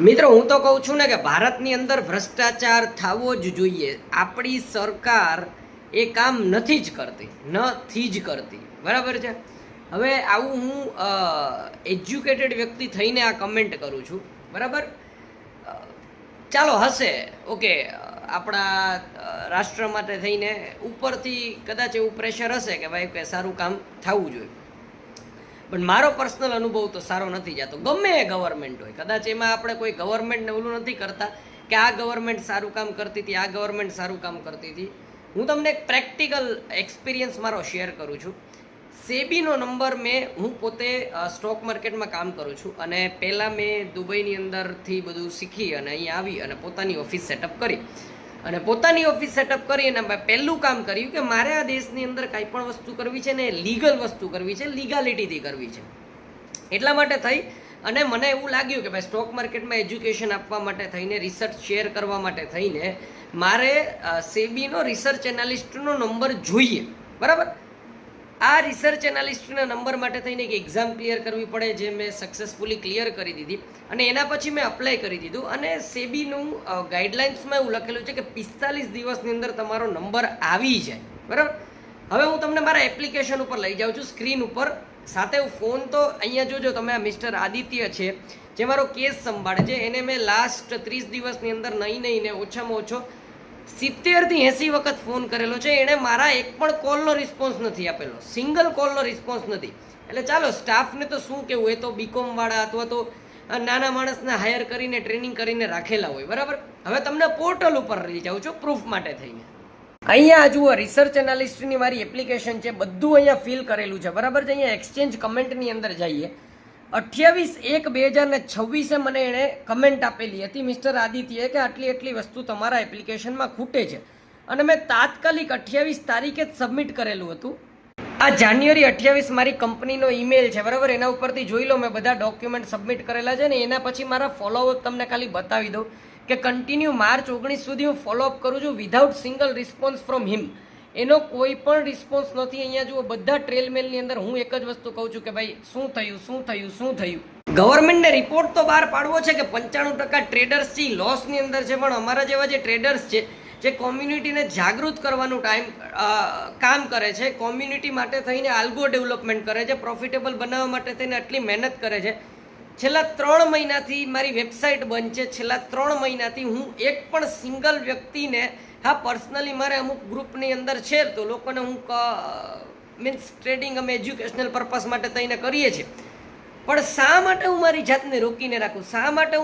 મિત્રો હું તો કહું છું ને કે ભારતની અંદર ભ્રષ્ટાચાર થવો જ જોઈએ. આપણી સરકાર એ કામ નથી જ કરતી બરાબર છે. હવે આવું હું એજ્યુકેટેડ વ્યક્તિ થઈને આ કમેન્ટ કરું છું બરાબર. ચાલો હશે ઓકે, આપણા રાષ્ટ્ર માટે થઈને ઉપરથી કદાચ એવું પ્રેશર હશે કે ભાઈ કે સારું કામ થવું જોઈએ, પણ મારો પર્સનલ અનુભવ તો સારો નથી જતો. ગમે એ ગવર્મેન્ટ હોય, કદાચ એમાં આપણે કોઈ ગવર્મેન્ટને ઓલું નથી કરતા કે આ ગવર્મેન્ટ સારું કામ કરતી હતી, આ ગવર્મેન્ટ સારું કામ કરતી હતી. હું તમને એક પ્રેક્ટિકલ એક્સપિરિયન્સ મારો શેર કરું છું. સેબીનો નંબર હું પોતે સ્ટોક માર્કેટમાં કામ કરું છું અને પહેલાં મેં દુબઈની અંદરથી બધું શીખી અને અહીંયા આવી અને પોતાની ઓફિસ સેટઅપ કરી અને પહેલું કામ કર્યું કે મારે આ દેશની અંદર કાંઈ પણ વસ્તુ કરવી છે ને લીગલ વસ્તુ કરવી છે, લીગાલિટીથી કરવી છે. એટલા માટે થઈ અને મને એવું લાગ્યું કે ભાઈ સ્ટોક માર્કેટમાં એજ્યુકેશન આપવા માટે થઈને, રિસર્ચ શેર કરવા માટે થઈને મારે સેબીનો રિસર્ચ એનાલિસ્ટનો નંબર જોઈએ બરાબર. આ રિસર્ચ એનાલિસ્ટના નંબર માટે થઈને એક એક્ઝામ ક્લિયર કરવી પડે, જે મેં સક્સેસફુલી ક્લિયર કરી દીધી અને એના પછી મેં અપ્લાય કરી દીધું. અને સેબીનું ગાઈડલાઇન્સમાં એવું લખેલું છે કે 45 દિવસની અંદર તમારો નંબર આવી જાય બરાબર. હવે હું તમને મારા એપ્લિકેશન ઉપર લઈ જાઉં છું, સ્ક્રીન ઉપર. સાથે હું ફોન તો અહીંયા જોજો તમે, આ મિસ્ટર આદિત્ય છે જે મારો કેસ સંભાળે છે. એને મેં લાસ્ટ 30 દિવસની અંદર નહીં ને ઓછામાં ઓછો 70 થી 80 વખત ફોન કરેલો છે. એણે મારા એક પણ કોલનો રિસ્પોન્સ નથી આપેલો, સિંગલ કોલનો રિસ્પોન્સ નથી. એટલે ચાલો સ્ટાફને તો શું કહેવું, એ તો બીકોમ વાળા અથવા તો નાના માણસને હાયર કરીને ટ્રેનિંગ કરીને રાખેલા હોય બરાબર. હવે તમને પોર્ટલ ઉપર લઈ જાઉં છું પ્રૂફ માટે થઈને. અહીંયા જુઓ, રિસર્ચ એનાલિસ્ટની મારી એપ્લિકેશન છે, બધું અહીંયા ફિલ કરેલું છે બરાબર છે. અહીંયા એક્સચેન્જ કમેન્ટની અંદર જઈએ, 28/1/2026 મને એણે કમેન્ટ આપેલી હતી મિસ્ટર આદિત્યએ કે આટલી વસ્તુ તમારા એપ્લિકેશનમાં ખૂટે છે અને મેં તાત્કાલિક 28 તારીખે જ સબમિટ કરેલું હતું. આ જાન્યુઆરી 28 મારી કંપનીનો ઈમેલ છે બરાબર. એના ઉપરથી જોઈ લો, મેં બધા ડોક્યુમેન્ટ સબમિટ કરેલા છે ને એના પછી મારા ફોલોઅપ તમને ખાલી બતાવી દઉં કે કન્ટિન્યુ માર્ચ 19 સુધી હું ફોલોઅપ કરું છું વિધાઉટ સિંગલ રિસ્પોન્સ ફ્રોમ હિમ. એનો કોઈ પણ રિસ્પોન્સ નથી. અહીંયા જુઓ, બધા ટ્રેલ મેલની અંદર હું એક જ વસ્તુ કહું છું કે ભાઈ શું થયું. ગવર્મેન્ટને રિપોર્ટ તો બહાર પાડવો છે કે 95% ટ્રેડર્સ છે લોસની અંદર છે, પણ અમારા જેવા જે ટ્રેડર્સ છે જે કોમ્યુનિટીને જાગૃત કરવાનું કામ કરે છે, કોમ્યુનિટી માટે થઈને આલ્ગો ડેવલપમેન્ટ કરે છે, પ્રોફિટેબલ બનાવવા માટે થઈને આટલી મહેનત કરે છે. છેલ્લા 3 મહિનાથી મારી વેબસાઇટ બંધ છે. છેલ્લા 3 મહિનાથી હું એક પણ સિંગલ વ્યક્તિને, હા પર્સનલી મારે અમુક ગ્રુપની અંદર છે તો લોકોને હું મીન્સ ટ્રેડિંગ અમે એજ્યુકેશનલ પર્પઝ માટે થઈને કરીએ છીએ, પણ શા માટે હું મારી જાતને રોકીને રાખું, શા માટે હું